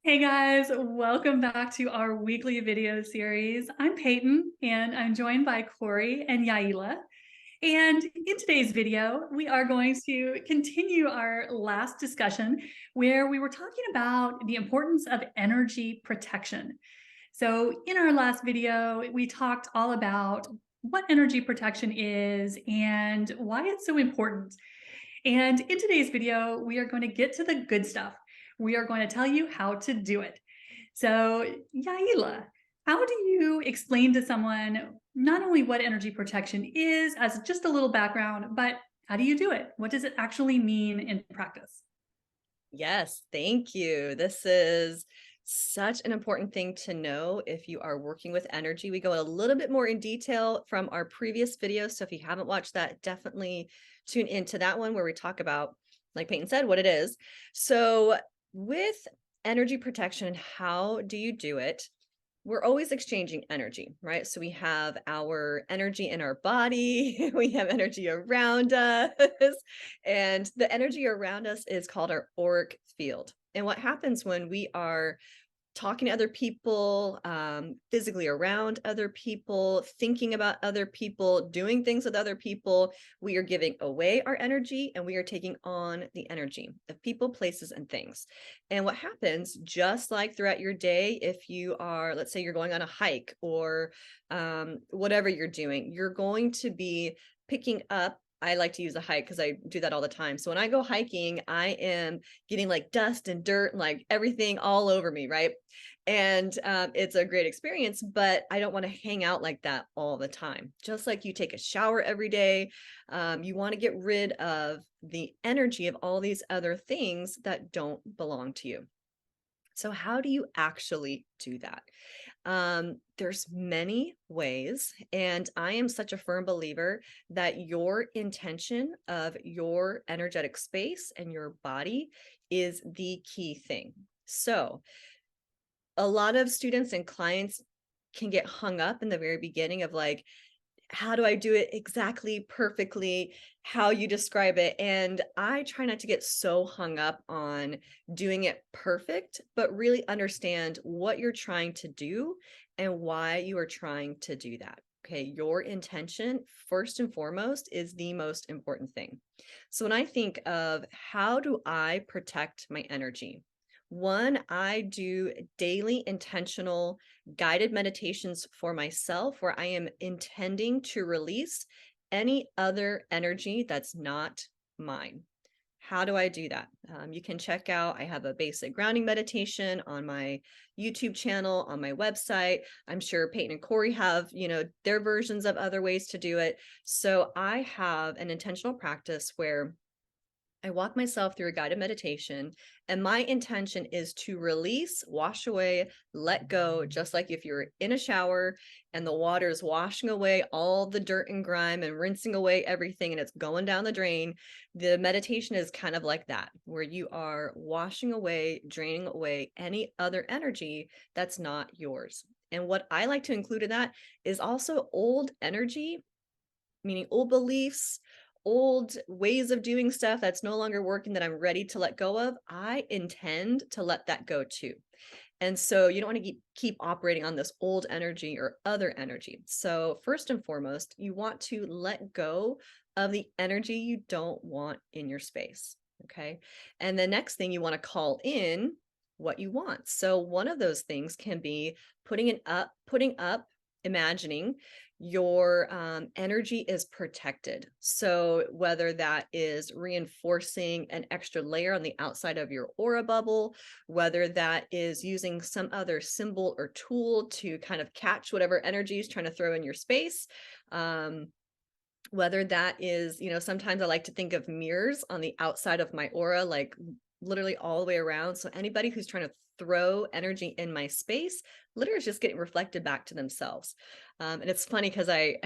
Hey guys, welcome back to our weekly video series. I'm Peyton and I'm joined by Corey and Yaila. And in today's video, we are going to continue our last discussion where we were talking about the importance of energy protection. So in our last video, we talked all about what energy protection is and why it's so important. And in today's video, we are going to get to the good stuff. We are going to tell you how to do it. So, Yaila, how do you explain to someone not only what energy protection is as just a little background, but how do you do it? What does it actually mean in practice? Yes, thank you. This is such an important thing to know if you are working with energy. We go a little bit more in detail from our previous video. So if you haven't watched that, definitely tune into that one where we talk about, like Peyton said, what it is. So with energy protection, how do you do it? We're always exchanging energy, right? So we have our energy in our body, we have energy around us, and the energy around us is called our auric field. And what happens when we are talking to other people, physically around other people, thinking about other people, doing things with other people, we are giving away our energy and we are taking on the energy of people, places, and things. And what happens, just like throughout your day, if you are, let's say you're going on a hike or whatever you're doing, you're going to be picking up. I like to use a hike because I do that all the time. So when I go hiking, I am getting like dust and dirt and like everything all over me, right? And it's a great experience, but I don't want to hang out like that all the time. Just like you take a shower every day, you want to get rid of the energy of all these other things that don't belong to you. So how do you actually do that? There's many ways, and I am such a firm believer that your intention of your energetic space and your body is the key thing. So a lot of students and clients can get hung up in the very beginning of like, how do I do it exactly perfectly, how you describe it? And I try not to get so hung up on doing it perfect, but really understand what you're trying to do and why you are trying to do that. Okay, your intention, first and foremost, is the most important thing. So when I think of how do I protect my energy, one, I do daily intentional guided meditations for myself where I am intending to release any other energy that's not mine. How do I do that? You can check out, I have a basic grounding meditation on my YouTube channel, on my website. I'm sure Peyton and Corey have, their versions of other ways to do it. So I have an intentional practice where I walk myself through a guided meditation, and my intention is to release, wash away, let go, just like if you're in a shower and the water is washing away all the dirt and grime and rinsing away everything and it's going down the drain. The meditation is kind of like that, where you are washing away, draining away any other energy that's not yours. And what I like to include in that is also old energy, meaning old beliefs, old ways of doing stuff that's no longer working that I'm ready to let go of. I intend to let that go too. And so you don't want to keep operating on this old energy or other energy. So first and foremost, you want to let go of the energy you don't want in your space. Okay. And the next thing you want to call in what you want. So one of those things can be putting up, imagining your energy is protected. So whether that is reinforcing an extra layer on the outside of your aura bubble, whether that is using some other symbol or tool to kind of catch whatever energy is trying to throw in your space, whether that is, sometimes I like to think of mirrors on the outside of my aura, like literally all the way around. So anybody who's trying to throw energy in my space literally is just getting reflected back to themselves. And it's funny because I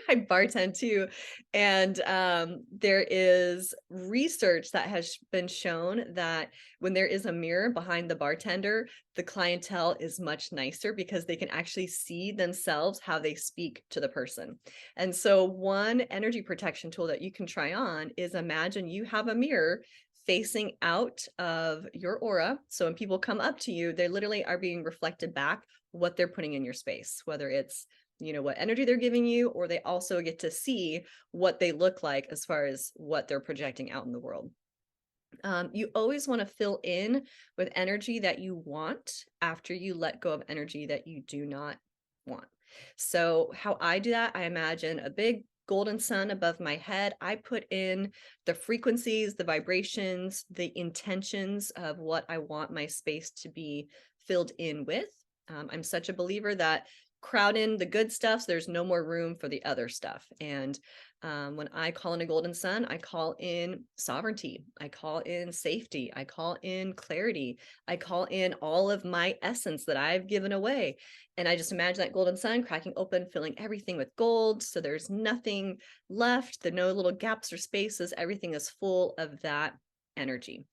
I bartend too, and there is research that has been shown that when there is a mirror behind the bartender, the clientele is much nicer because they can actually see themselves how they speak to the person. And so one energy protection tool that you can try on is imagine you have a mirror facing out of your aura. So when people come up to you, they literally are being reflected back what they're putting in your space, whether it's, you know, what energy they're giving you, or they also get to see what they look like as far as what they're projecting out in the world. You always want to fill in with energy that you want after you let go of energy that you do not want. So, how I do that, I imagine a big golden sun above my head. I put in the frequencies, the vibrations, the intentions of what I want my space to be filled in with. I'm such a believer that crowd in the good stuff, so there's no more room for the other stuff. And when I call in a golden sun, I call in sovereignty, I call in safety, I call in clarity, I call in all of my essence that I've given away. And I just imagine that golden sun cracking open, filling everything with gold. So there's nothing left, there are no little gaps or spaces. Everything is full of that energy.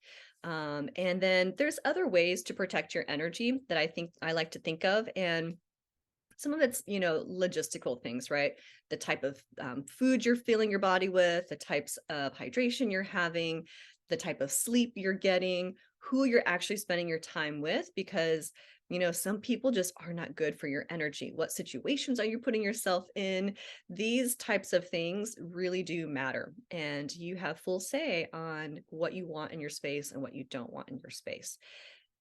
And then there's other ways to protect your energy that I think I like to think of. And some of it's, you know, logistical things, right? The type of food you're filling your body with, the types of hydration you're having, the type of sleep you're getting, who you're actually spending your time with, because, you know, some people just are not good for your energy. What situations are you putting yourself in? These types of things really do matter. And you have full say on what you want in your space and what you don't want in your space.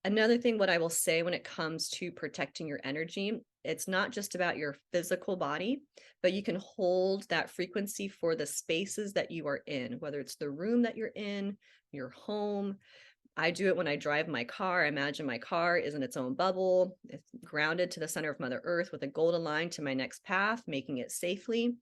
Another thing, what I will say when it comes to protecting your energy, it's not just about your physical body, but you can hold that frequency for the spaces that you are in, whether it's the room that you're in, your home. I do it when I drive my car. I imagine my car is in its own bubble. It's grounded to the center of Mother Earth with a golden line to my next path, making it safely.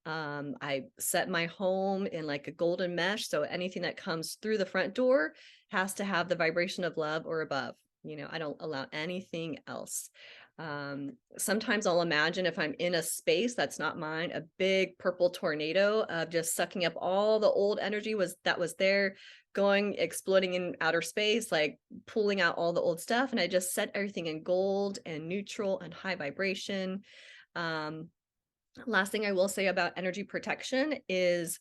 I set my home in like a golden mesh. So anything that comes through the front door has to have the vibration of love or above. You know, I don't allow anything else. Sometimes I'll imagine if I'm in a space that's not mine, a big purple tornado of just sucking up all the old energy that was there, going, exploding in outer space, like pulling out all the old stuff. And I just set everything in gold and neutral and high vibration. Last thing I will say about energy protection is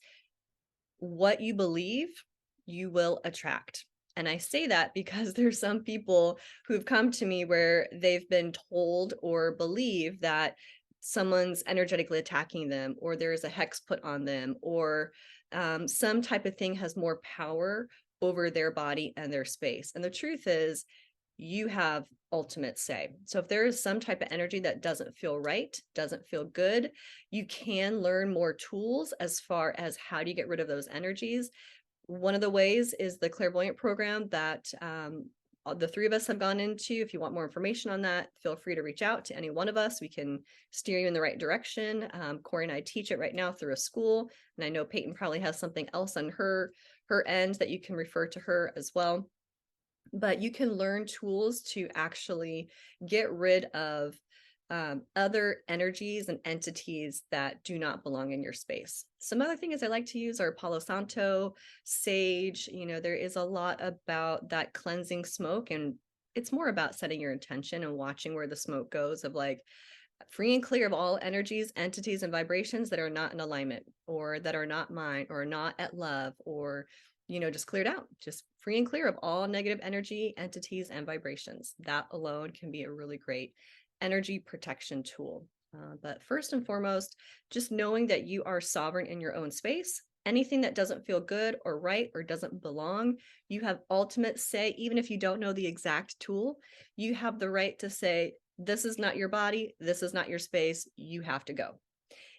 what you believe, you will attract. And I say that because there's some people who've come to me where they've been told or believe that someone's energetically attacking them, or there's a hex put on them, or some type of thing has more power over their body and their space. And the truth is, you have ultimate say. So if there is some type of energy that doesn't feel right, doesn't feel good, you can learn more tools as far as how do you get rid of those energies. One of the ways is the clairvoyant program that the three of us have gone into. If you want more information on that, feel free to reach out to any one of us. We can steer you in the right direction. Corey and I teach it right now through a school, and I know Peyton probably has something else on her end that you can refer to her as well. But you can learn tools to actually get rid of other energies and entities that do not belong in your space. Some other things I like to use are Palo Santo, sage. You know, there is a lot about that cleansing smoke, and it's more about setting your intention and watching where the smoke goes, of like free and clear of all energies, entities, and vibrations that are not in alignment, or that are not mine, or not at love, or, you know, just cleared out, just free and clear of all negative energy, entities, and vibrations. That alone can be a really great energy protection tool. But first and foremost, just knowing that you are sovereign in your own space. Anything that doesn't feel good or right or doesn't belong, you have ultimate say. Even if you don't know the exact tool, you have the right to say, this is not your body, this is not your space, you have to go.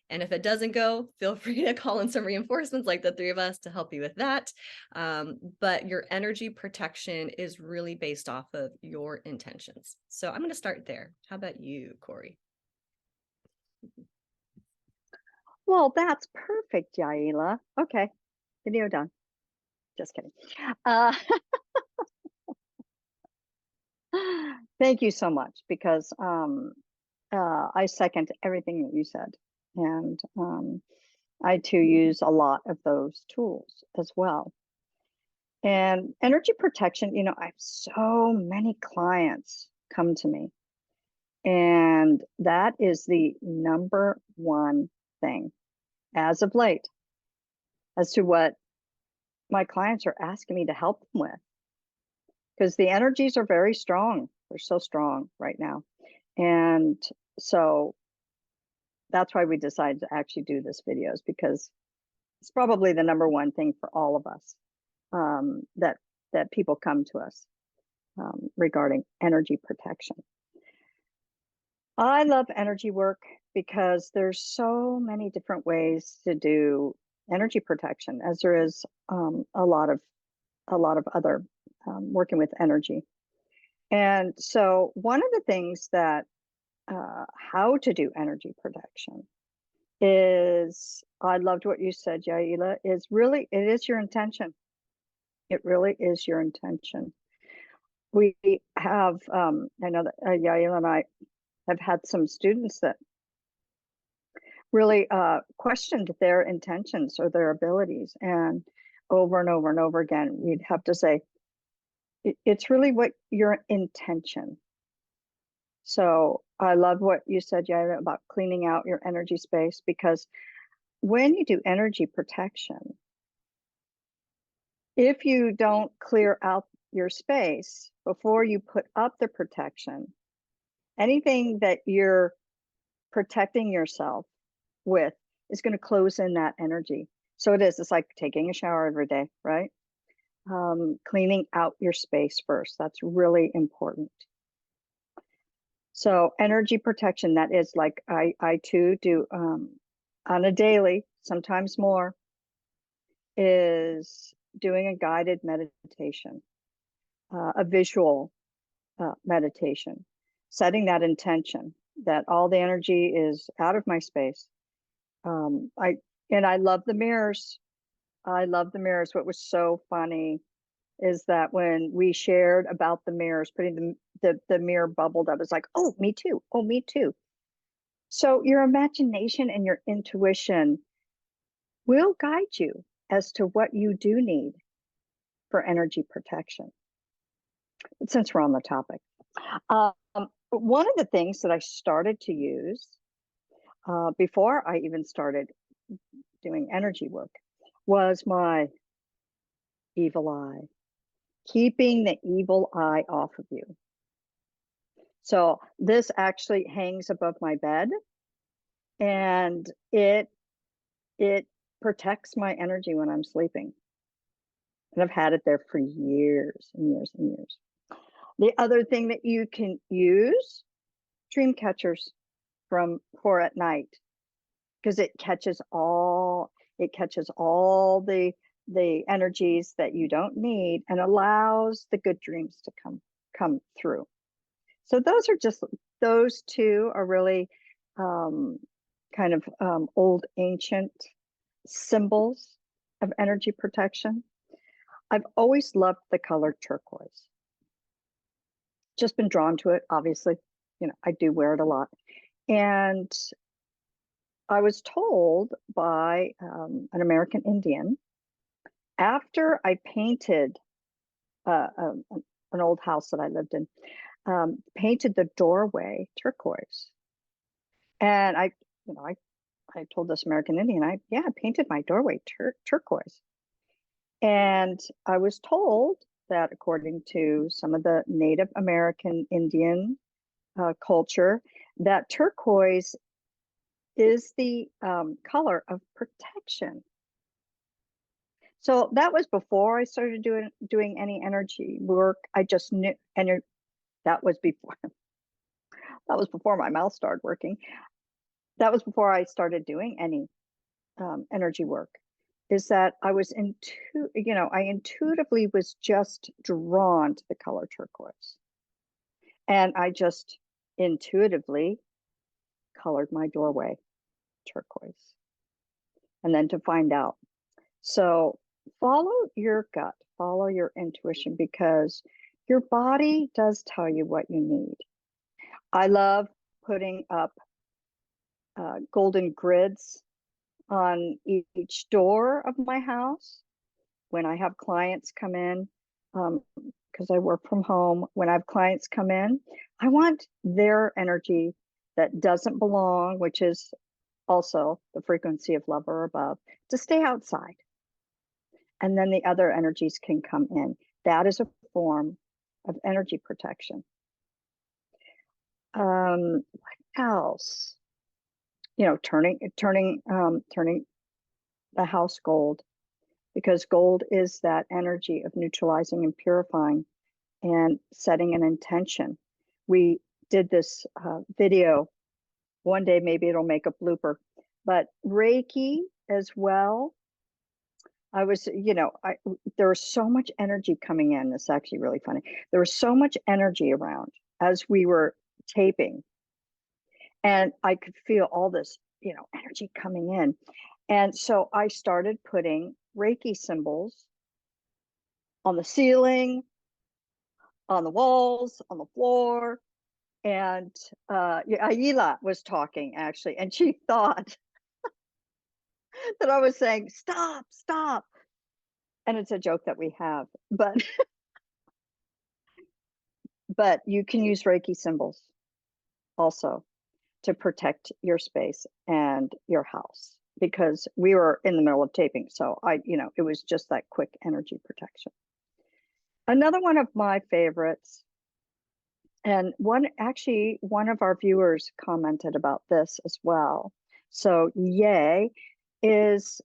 And if it doesn't go, feel free to call in some reinforcements like the three of us to help you with that. But your energy protection is really based off of your intentions. So I'm going to start there. How about you, Corey? Well, that's perfect, Yaila. Okay, video done. Just kidding. Thank you so much, because I second everything that you said. And I too use a lot of those tools as well. And energy protection, you know, I have so many clients come to me, and that is the number one thing as of late as to what my clients are asking me to help them with, because the energies are very strong. They're so strong right now. And so that's why we decided to actually do this videos, because it's probably the number one thing for all of us, that people come to us regarding energy protection. I love energy work because there's so many different ways to do energy protection, as there is a lot of other working with energy. And so one of the things that how to do energy protection is, I loved what you said, Yaila, is really, it is your intention. It really is your intention. We have, I know that Yaila and I have had some students that really questioned their intentions or their abilities. And over and over and over again, we'd have to say, it's really what your intention. So I love what you said, Yaila, about cleaning out your energy space, because when you do energy protection, if you don't clear out your space before you put up the protection, anything that you're protecting yourself with is going to close in that energy. So it's like taking a shower every day, right? Cleaning out your space first. That's really important. So energy protection, that is like I too do on a daily, sometimes more, is doing a guided meditation, a visual meditation, setting that intention that all the energy is out of my space. I love the mirrors. I love the mirrors. What was so funny is that when we shared about the mirrors, putting the mirror bubbled up, it's like, oh, me too. Oh, me too. So your imagination and your intuition will guide you as to what you do need for energy protection. But since we're on the topic, one of the things that I started to use before I even started doing energy work was my evil eye, keeping the evil eye off of you. So this actually hangs above my bed, and it protects my energy when I'm sleeping. And I've had it there for years and years and years. The other thing that you can use, dream catchers for at night, because it catches all the energies that you don't need and allows the good dreams to come through. So those two are really kind of old ancient symbols of energy protection. I've always loved the color turquoise. Just been drawn to it, obviously. I do wear it a lot. And I was told by an American Indian, after I painted an old house that I lived in, painted the doorway turquoise. And I told this American Indian, I painted my doorway turquoise. And I was told that according to some of the Native American Indian culture, that turquoise is the color of protection. So that was before I started doing any energy work. I just knew, and that was before my mouth started working. That was before I started doing any energy work. Is that I was I intuitively was just drawn to the color turquoise, and I just intuitively colored my doorway turquoise, and then to find out. So follow your gut, follow your intuition, because your body does tell you what you need. I love putting up golden grids on each door of my house when I have clients come in, because I work from home. When I have clients come in, I want their energy that doesn't belong, which is also the frequency of love or above, to stay outside. and then the other energies can come in. That is a form of energy protection. What else? Turning the house gold, because gold is that energy of neutralizing and purifying and setting an intention. We did this video. One day, maybe it'll make a blooper, but Reiki as well. I was, there was so much energy coming in. It's actually really funny. There was so much energy around as we were taping, and I could feel all this, energy coming in. And so I started putting Reiki symbols on the ceiling, on the walls, on the floor. And Yaila was talking actually, and she thought that I was saying, stop, stop. And it's a joke that we have, but you can use Reiki symbols also to protect your space and your house, because we were in the middle of taping. So it was just that quick energy protection. Another one of my favorites, and one of our viewers commented about this as well. So yay, is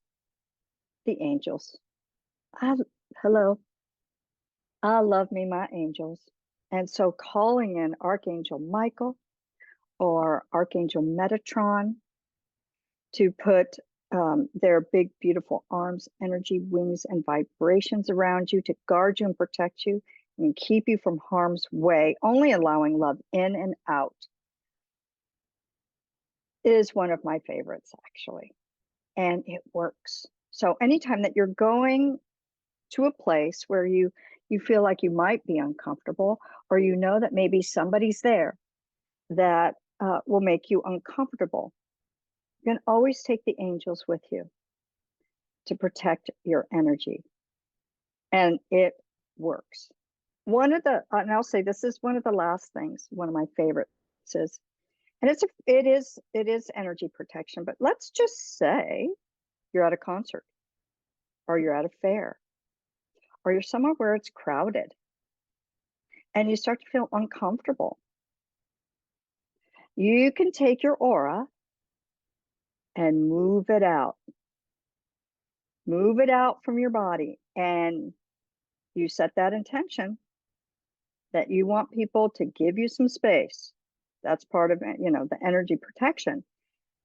the angels. Hello. I love me my angels. And so calling in Archangel Michael or Archangel Metatron to put their big, beautiful arms, energy, wings, and vibrations around you to guard you and protect you and keep you from harm's way, only allowing love in and out, is one of my favorites, actually. And it works. So anytime that you're going to a place where you feel like you might be uncomfortable, or that maybe somebody's there that will make you uncomfortable, you can always take the angels with you to protect your energy. And it works. And I'll say this is one of the last things, one of my favorites is, and it is energy protection, but let's just say you're at a concert, or you're at a fair, or you're somewhere where it's crowded and you start to feel uncomfortable. You can take your aura and move it out. Move it out from your body, and you set that intention that you want people to give you some space. That's part of, the energy protection.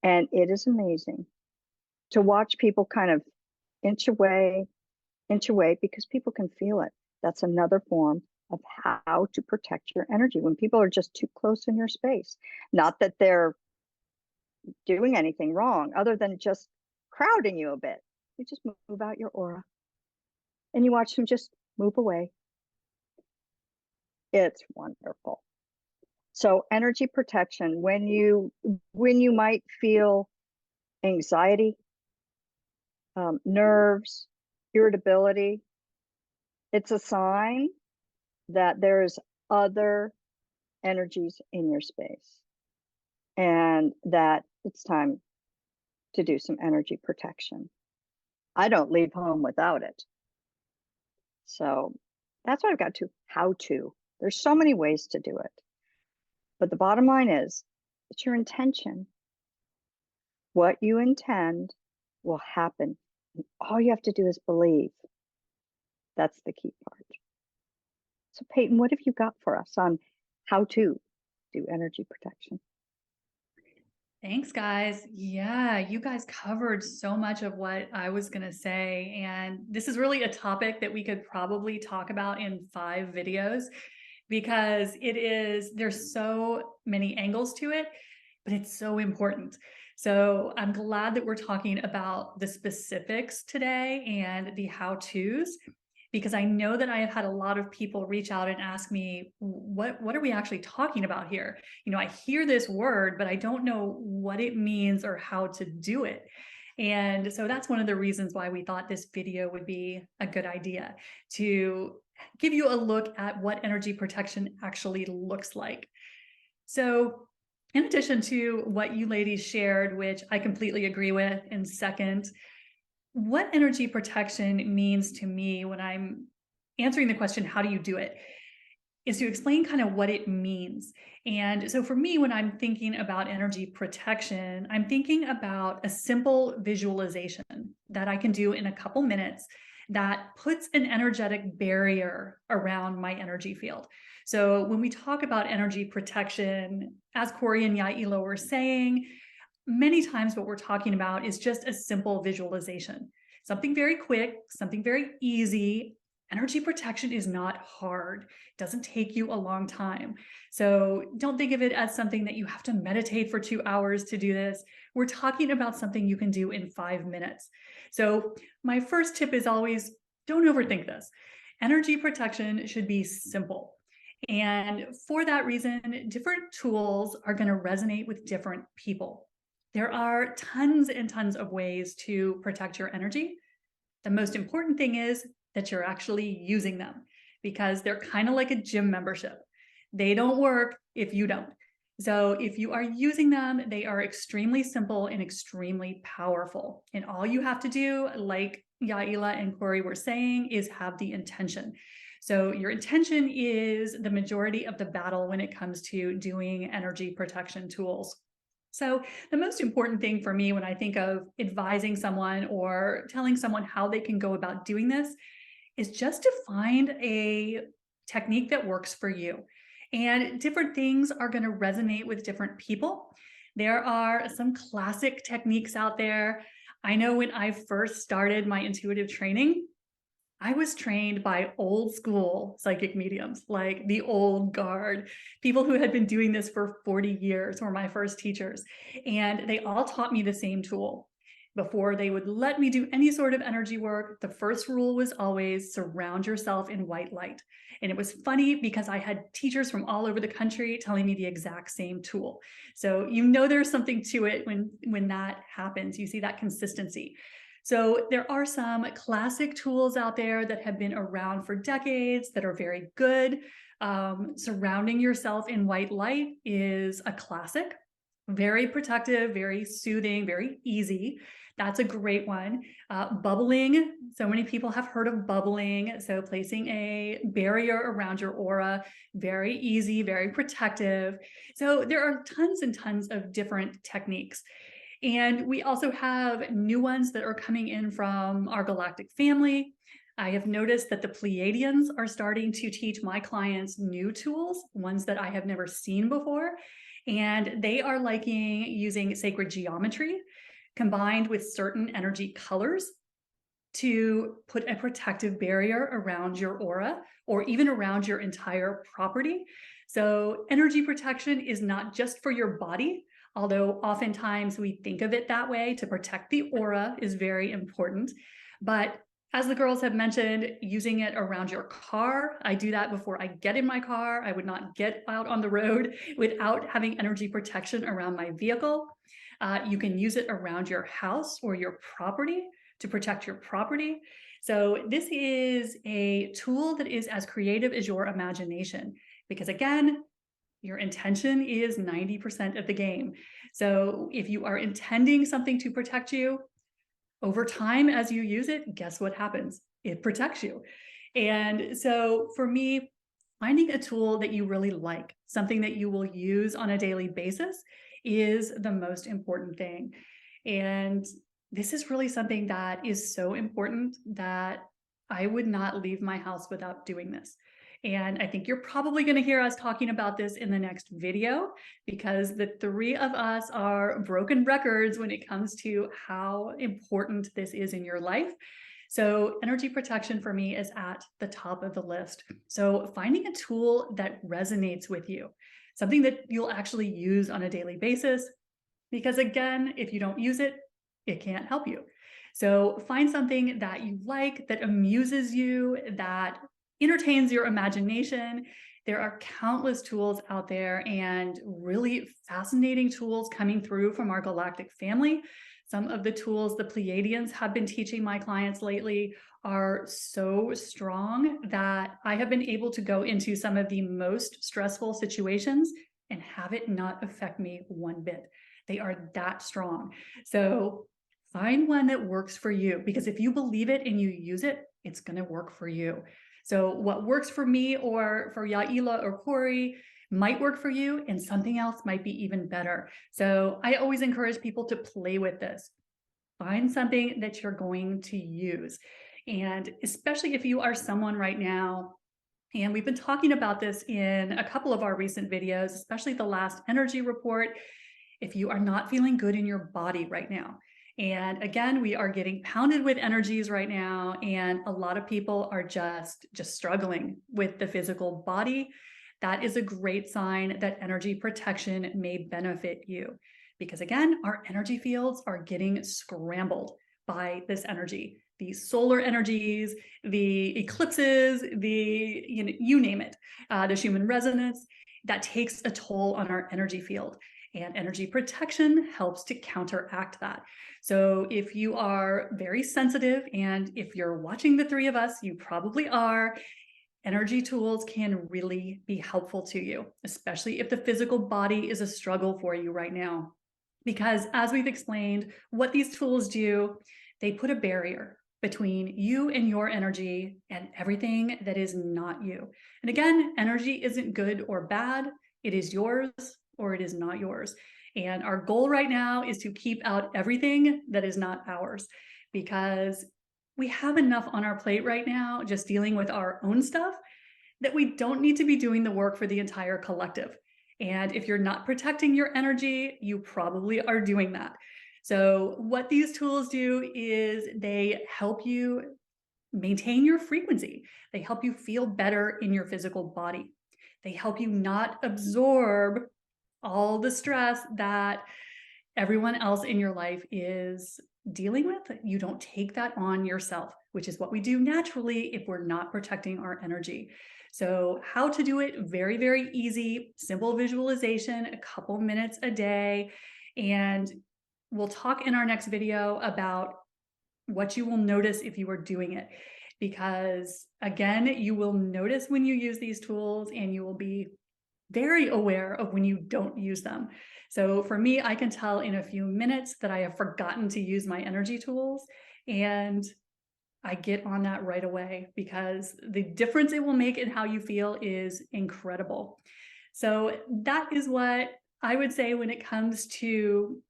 And it is amazing to watch people kind of inch away, because people can feel it. That's another form of how to protect your energy when people are just too close in your space. Not that they're doing anything wrong, other than just crowding you a bit. You just move out your aura and you watch them just move away. It's wonderful. So energy protection, when you might feel anxiety, nerves, irritability, it's a sign that there's other energies in your space, and that it's time to do some energy protection. I don't leave home without it. So that's what I've got to, how to. There's so many ways to do it. But the bottom line is, it's your intention. What you intend will happen. And all you have to do is believe. That's the key part. So Peyton, what have you got for us on how to do energy protection? Thanks, guys. Yeah, you guys covered so much of what I was going to say. And this is really a topic that we could probably talk about in 5 videos, because there's so many angles to it, but it's so important. So I'm glad that we're talking about the specifics today and the how-tos, because I know that I have had a lot of people reach out and ask me, what are we actually talking about here? I hear this word, but I don't know what it means or how to do it. And so that's one of the reasons why we thought this video would be a good idea, to give you a look at what energy protection actually looks like. So in addition to what you ladies shared, which I completely agree with and second, what energy protection means to me when I'm answering the question, how do you do it, is to explain kind of what it means. And so for me, when I'm thinking about energy protection, I'm thinking about a simple visualization that I can do in a couple minutes that puts an energetic barrier around my energy field. So when we talk about energy protection, as Corey and Yaila were saying, many times what we're talking about is just a simple visualization, something very quick, something very easy. Energy protection is not hard. It doesn't take you a long time. So don't think of it as something that you have to meditate for 2 hours to do this. We're talking about something you can do in 5 minutes. So my first tip is always, don't overthink this. Energy protection should be simple. And for that reason, different tools are going to resonate with different people. There are tons and tons of ways to protect your energy. The most important thing is that you're actually using them, because they're kind of like a gym membership. They don't work if you don't. So if you are using them, they are extremely simple and extremely powerful. And all you have to do, like Yaila and Corey were saying, is have the intention. So your intention is the majority of the battle when it comes to doing energy protection tools. So the most important thing for me when I think of advising someone or telling someone how they can go about doing this is just to find a technique that works for you. And different things are going to resonate with different people. There are some classic techniques out there. I know when I first started my intuitive training, I was trained by old school psychic mediums, like the old guard. People who had been doing this for 40 years were my first teachers. And they all taught me the same tool. Before they would let me do any sort of energy work, the first rule was always surround yourself in white light. And it was funny because I had teachers from all over the country telling me the exact same tool. So you know there's something to it when that happens. You see that consistency. So there are some classic tools out there that have been around for decades that are very good. Surrounding yourself in white light is a classic, very protective, very soothing, very easy. That's a great one. Bubbling, so many people have heard of bubbling. So placing a barrier around your aura, very easy, very protective. So there are tons and tons of different techniques. And we also have new ones that are coming in from our galactic family. I have noticed that the Pleiadians are starting to teach my clients new tools, ones that I have never seen before. And they are liking using sacred geometry combined with certain energy colors to put a protective barrier around your aura or even around your entire property. So energy protection is not just for your body, although oftentimes we think of it that way. To protect the aura is very important. But as the girls have mentioned, using it around your car, I do that before I get in my car. I would not get out on the road without having energy protection around my vehicle. You can use it around your house or your property to protect your property. So this is a tool that is as creative as your imagination, because again, your intention is 90% of the game. So if you are intending something to protect you, over time as you use it, guess what happens? It protects you. And so for me, finding a tool that you really like, something that you will use on a daily basis, is the most important thing. And this is really something that is so important that I would not leave my house without doing this. And I think you're probably going to hear us talking about this in the next video, because the three of us are broken records when it comes to how important this is in your life. So energy protection for me is at the top of the list. So finding a tool that resonates with you, something that you'll actually use on a daily basis, because again, if you don't use it, it can't help you. So find something that you like, that amuses you, that entertains your imagination. There are countless tools out there and really fascinating tools coming through from our galactic family. Some of the tools the Pleiadians have been teaching my clients lately are so strong that I have been able to go into some of the most stressful situations and have it not affect me one bit. They are that strong. So Find one that works for you, because if you believe it and you use it, it's going to work for you. So what works for me or for Yaila or Corey might work for you, and something else might be even better. So I always encourage people to play with this. Find something that you're going to use. And especially if you are someone right now, and we've been talking about this in a couple of our recent videos, especially the last energy report, if you are not feeling good in your body right now. And again, we are getting pounded with energies right now, and a lot of people are just struggling with the physical body. That is a great sign that energy protection may benefit you, because again, our energy fields are getting scrambled by this energy. These solar energies, the eclipses, you name it, the Schumann resonance, that takes a toll on our energy field. And energy protection helps to counteract that. So if you are very sensitive, and if you're watching the three of us, you probably are, energy tools can really be helpful to you, especially if the physical body is a struggle for you right now. Because as we've explained, what these tools do, they put a barrier between you and your energy and everything that is not you. And again, energy isn't good or bad. It is yours or it is not yours. And our goal right now is to keep out everything that is not ours, because we have enough on our plate right now just dealing with our own stuff that we don't need to be doing the work for the entire collective. And if you're not protecting your energy, you probably are doing that. So what these tools do is they help you maintain your frequency. They help you feel better in your physical body. They help you not absorb all the stress that everyone else in your life is dealing with. You don't take that on yourself, which is what we do naturally if we're not protecting our energy. So how to do it? Very, very easy, simple visualization, a couple minutes a day. And we'll talk in our next video about what you will notice if you are doing it. Because again, you will notice when you use these tools, and you will be very aware of when you don't use them. So for me, I can tell in a few minutes that I have forgotten to use my energy tools, and I get on that right away, because the difference it will make in how you feel is incredible. So that is what I would say when it comes to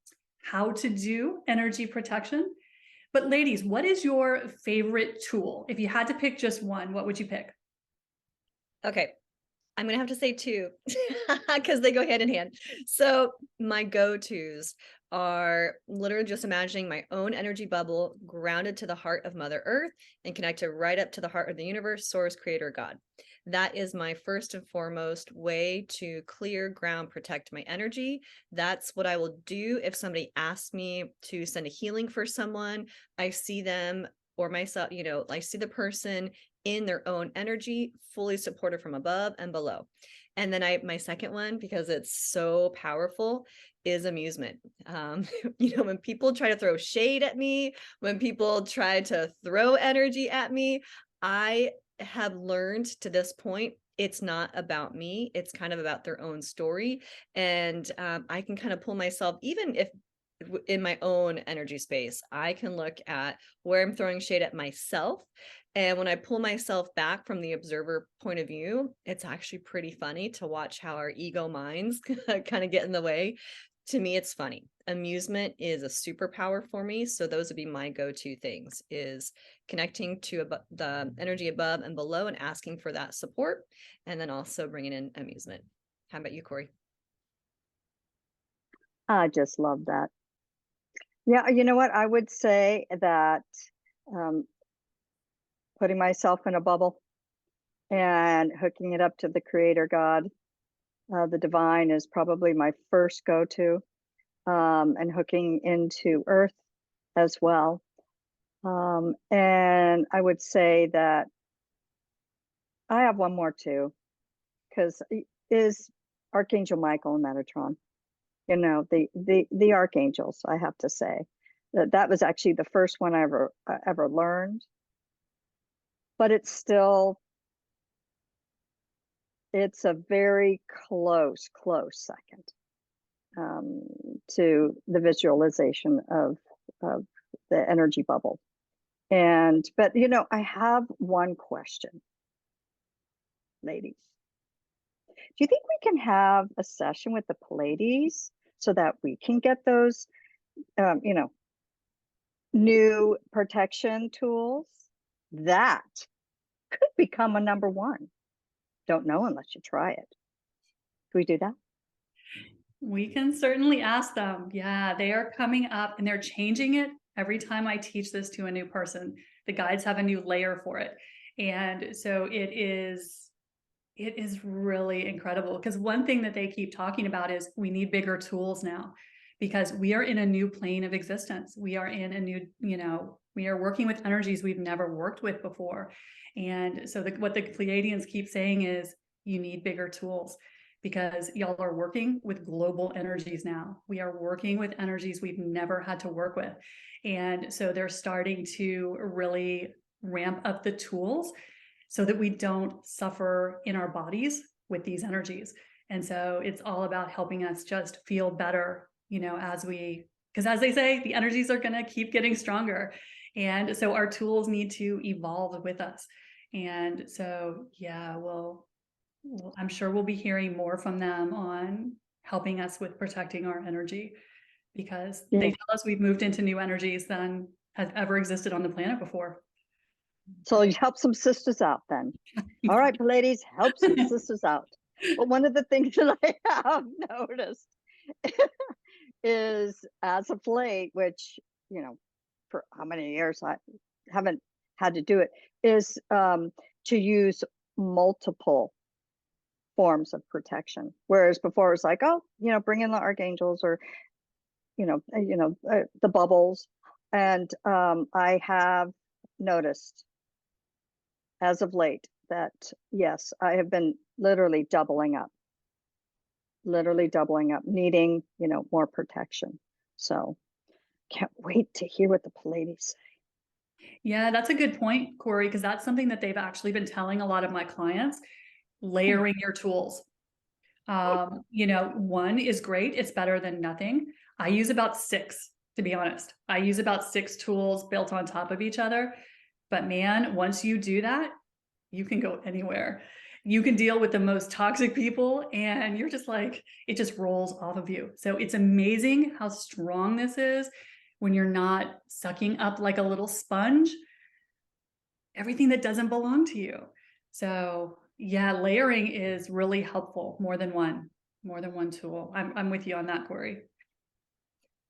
how to do energy protection. But ladies, what is your favorite tool? If you had to pick just one, what would you pick? Okay, I'm going to have to say two because they go hand in hand. So my go-tos are literally just imagining my own energy bubble grounded to the heart of Mother Earth and connected right up to the heart of the universe, source, creator, God. That is my first and foremost way to clear, ground, protect my energy. That's what I will do if somebody asks me to send a healing for someone. I see them or myself, I see the person in their own energy, fully supported from above and below. And then my second one, because it's so powerful, is amusement. When people try to throw shade at me, when people try to throw energy at me, I have learned to this point, it's not about me. It's kind of about their own story. And I can kind of pull myself, even if in my own energy space, I can look at where I'm throwing shade at myself. And when I pull myself back from the observer point of view, it's actually pretty funny to watch how our ego minds kind of get in the way. To me, it's funny. Amusement is a superpower for me. So those would be my go-to things, is connecting to the energy above and below and asking for that support. And then also bringing in amusement. How about you, Corey? I just love that. Yeah, you know what? I would say that putting myself in a bubble and hooking it up to the creator God, the divine, is probably my first go-to, and hooking into earth as well. And I would say that I have one more too, because is Archangel Michael and Metatron. The archangels, I have to say. That was actually the first one I ever learned. But it's a very close second to the visualization of the energy bubble. But I have one question, ladies. Do you think we can have a session with the Pleiades so that we can get those, new protection tools that could become a number one? Don't know unless you try it. Can we do that? We can certainly ask them. Yeah, they are coming up and they're changing it every time I teach this to a new person. The guides have a new layer for it. And so it is really incredible, because one thing that they keep talking about is we need bigger tools now, because we are in a new plane of existence. We are in a new, we are working with energies we've never worked with before. And so what the Pleiadians keep saying is you need bigger tools, because y'all are working with global energies now. We are working with energies we've never had to work with. And so they're starting to really ramp up the tools so that we don't suffer in our bodies with these energies. And so it's all about helping us just feel better, because as they say, the energies are going to keep getting stronger. And so our tools need to evolve with us. And so, yeah, I'm sure we'll be hearing more from them on helping us with protecting our energy, because they tell us we've moved into new energies than has ever existed on the planet before. So you help some sisters out then. All right, ladies, help some sisters out. But one of the things that I have noticed is, as of late, which, for how many years I haven't had to do it, is to use multiple forms of protection. Whereas before it was like, oh, bring in the archangels, or, the bubbles. And I have noticed as of late that, yes, I have been literally doubling up, needing, more protection. So can't wait to hear what the Pleiades say. Yeah, that's a good point, Corey, because that's something that they've actually been telling a lot of my clients, layering your tools. One is great. It's better than nothing. I use about 6, to be honest. I use about 6 tools built on top of each other. But man, once you do that, you can go anywhere. You can deal with the most toxic people and you're just like, it just rolls off of you. So it's amazing how strong this is when you're not sucking up like a little sponge everything that doesn't belong to you. So yeah, layering is really helpful. More than one tool. I'm with you on that, Corey.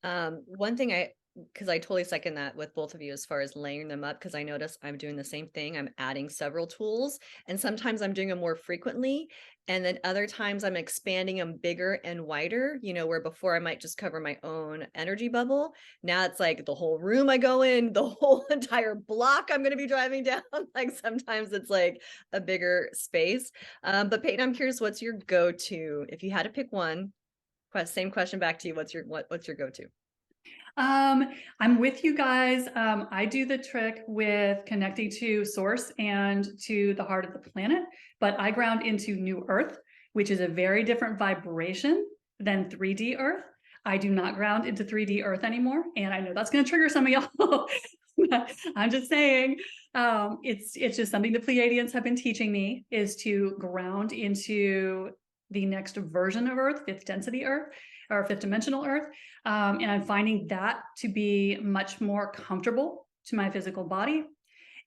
One thing because I totally second that with both of you as far as layering them up, because I notice I'm doing the same thing. I'm adding several tools, and sometimes I'm doing them more frequently. And then other times I'm expanding them bigger and wider, where before I might just cover my own energy bubble. Now it's like the whole room I go in, the whole entire block I'm going to be driving down. Like sometimes it's like a bigger space. But Peyton, I'm curious, what's your go-to? If you had to pick one, same question back to you. What's your go-to? I'm with you guys. I do the trick with connecting to source and to the heart of the planet, but I ground into New Earth, which is a very different vibration than 3D Earth. I do not ground into 3D Earth anymore. And I know that's going to trigger some of y'all. I'm just saying, it's just something the Pleiadians have been teaching me, is to ground into the next version of Earth, 5th density Earth, or 5th dimensional Earth. And I'm finding that to be much more comfortable to my physical body.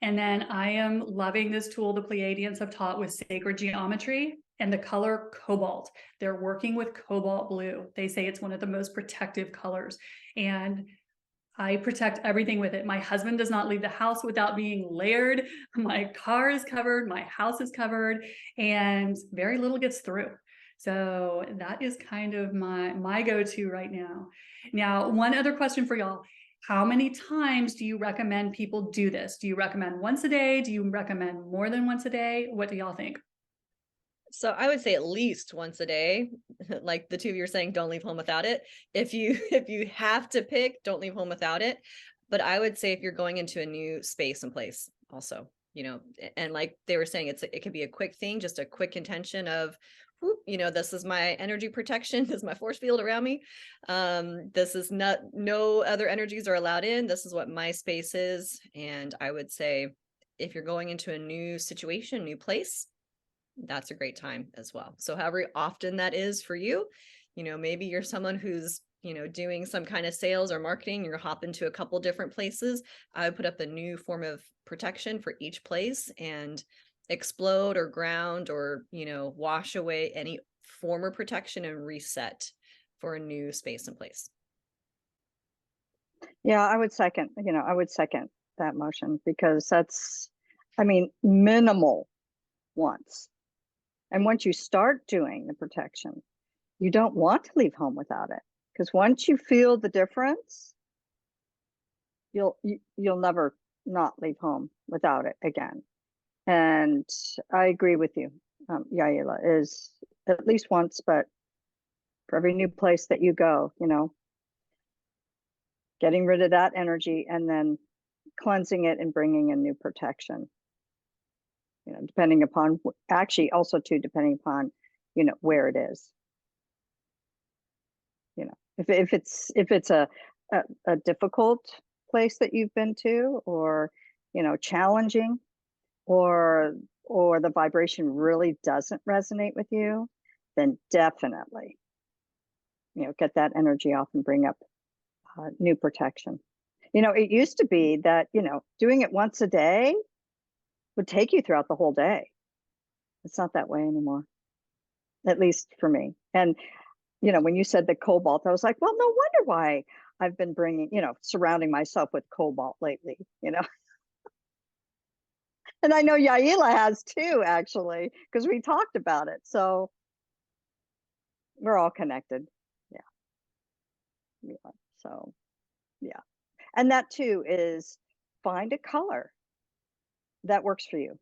And then I am loving this tool the Pleiadians have taught with sacred geometry and the color cobalt. They're working with cobalt blue. They say it's one of the most protective colors. And I protect everything with it. My husband does not leave the house without being layered. My car is covered, my house is covered, and very little gets through. So that is kind of my go-to right now. Now, one other question for y'all. How many times do you recommend people do this? Do you recommend once a day? Do you recommend more than once a day? What do y'all think? So I would say at least once a day. Like the two of you are saying, don't leave home without it. If you have to pick, don't leave home without it. But I would say if you're going into a new space and place also, and like they were saying, it could be a quick thing, just a quick intention of whoop, this is my energy protection. This is my force field around me. This is no other energies are allowed in. This is what my space is. And I would say, if you're going into a new situation, new place, that's a great time as well. So however often that is for you, maybe you're someone who's, doing some kind of sales or marketing, you're hop into a couple different places. I would put up a new form of protection for each place and explode or ground or, wash away any former protection and reset for a new space and place. Yeah, I would second that motion, because that's, minimal once. And once you start doing the protection, you don't want to leave home without it. Because once you feel the difference, you'll never not leave home without it again. And I agree with you, Yaila, is at least once, but for every new place that you go, getting rid of that energy and then cleansing it and bringing in new protection. Depending upon, actually also too, depending upon, where it is. If it's a difficult place that you've been to, or, challenging, or the vibration really doesn't resonate with you, then definitely, get that energy off and bring up new protection. It used to be that, doing it once a day would take you throughout the whole day. It's not that way anymore, at least for me. And, when you said the cobalt, I was like, well, no wonder why I've been bringing, surrounding myself with cobalt lately, And I know Yaila has too, actually, because we talked about it. So we're all connected. Yeah. So, yeah. And that too is, find a color that works for you.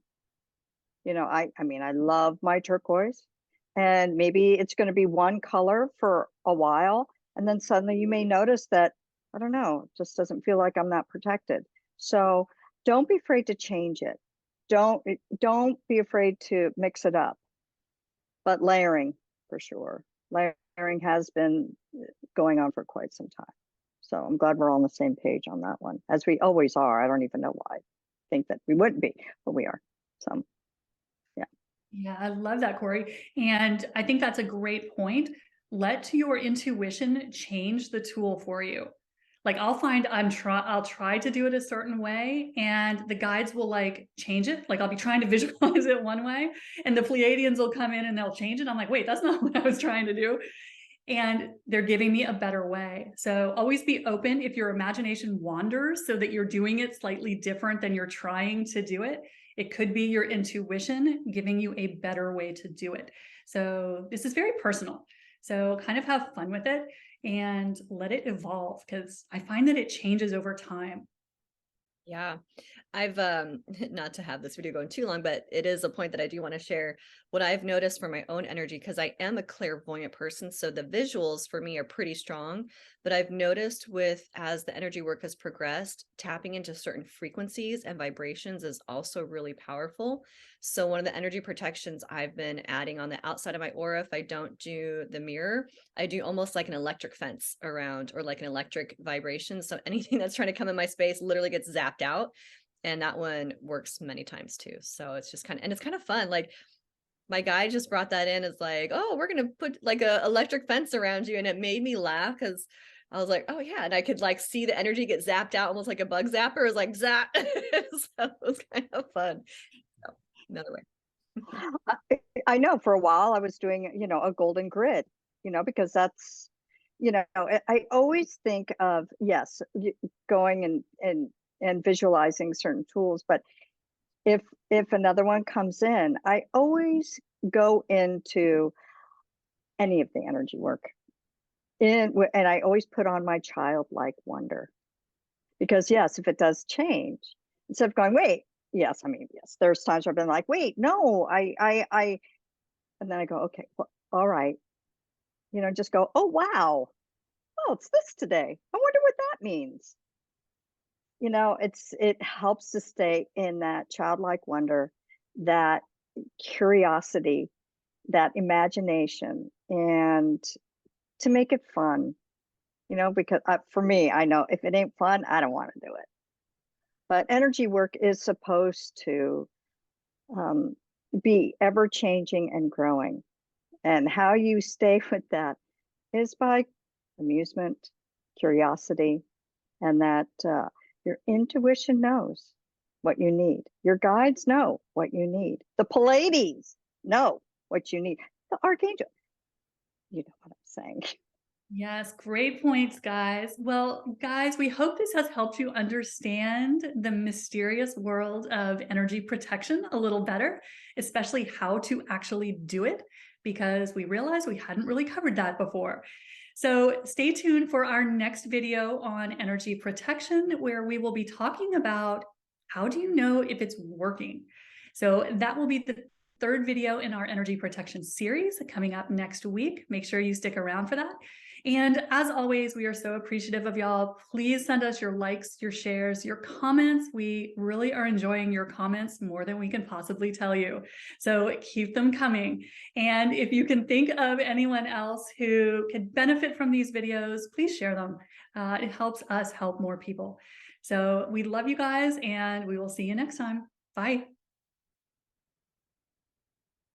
I love my turquoise, and maybe it's going to be one color for a while. And then suddenly you may notice that, I don't know, it just doesn't feel like I'm that protected. So don't be afraid to change it. Don't be afraid to mix it up, but layering for sure. Layering has been going on for quite some time. So I'm glad we're all on the same page on that one, as we always are. I don't even know why I think that we wouldn't be, but we are. So Yeah, I love that, Corey. And I think that's a great point. Let your intuition change the tool for you. Like, I'll try to do it a certain way, and the guides will change it. Like, I'll be trying to visualize it one way, and the Pleiadians will come in and they'll change it. I'm like, wait, that's not what I was trying to do. And they're giving me a better way. So always be open if your imagination wanders, so that you're doing it slightly different than you're trying to do it. It could be your intuition giving you a better way to do it. So this is very personal. So kind of have fun with it and let it evolve, because I find that it changes over time. Yeah, I've not to have this video going too long, but it is a point that I do want to share what I've noticed for my own energy, because I am a clairvoyant person. So the visuals for me are pretty strong, but I've noticed as the energy work has progressed, tapping into certain frequencies and vibrations is also really powerful. So one of the energy protections I've been adding on the outside of my aura, if I don't do the mirror, I do almost like an electric fence around, or like an electric vibration. So anything that's trying to come in my space literally gets zapped out. And that one works many times too. So it's just it's kind of fun. Like, my guy just brought that in as like, oh, we're going to put like a electric fence around you. And it made me laugh, because I was like, oh yeah. And I could see the energy get zapped out, almost like a bug zapper. It was like zap. So it was kind of fun. So, another way. I know for a while I was doing, a golden grid, because that's, I always think of, yes, going and visualizing certain tools, but if another one comes in, I always go into any of the energy work and I always put on my childlike wonder, because yes, if it does change, instead of going, wait, yes, there's times where I've been like, wait, no, I and then I go, okay, well, all right, just go, oh wow, oh, it's this today, I wonder what that means. It helps to stay in that childlike wonder, that curiosity, that imagination and to make it fun, you know, because for me, I know if it ain't fun, I don't want to do it. But energy work is supposed to be ever changing and growing. And how you stay with that is by amusement, curiosity, and that your intuition knows what you need. Your guides know what you need. The Pleiades know what you need. The Archangel, you know what I'm saying. Yes, great points, guys. Well, guys, we hope this has helped you understand the mysterious world of energy protection a little better, especially how to actually do it, because we realized we hadn't really covered that before. So stay tuned for our next video on energy protection, where we will be talking about how do you know if it's working? So that will be the third video in our energy protection series coming up next week. Make sure you stick around for that. And as always, we are so appreciative of y'all. Please send us your likes, your shares, your comments. We really are enjoying your comments more than we can possibly tell you. So keep them coming. And if you can think of anyone else who could benefit from these videos, please share them. It helps us help more people. So we love you guys, and we will see you next time. Bye.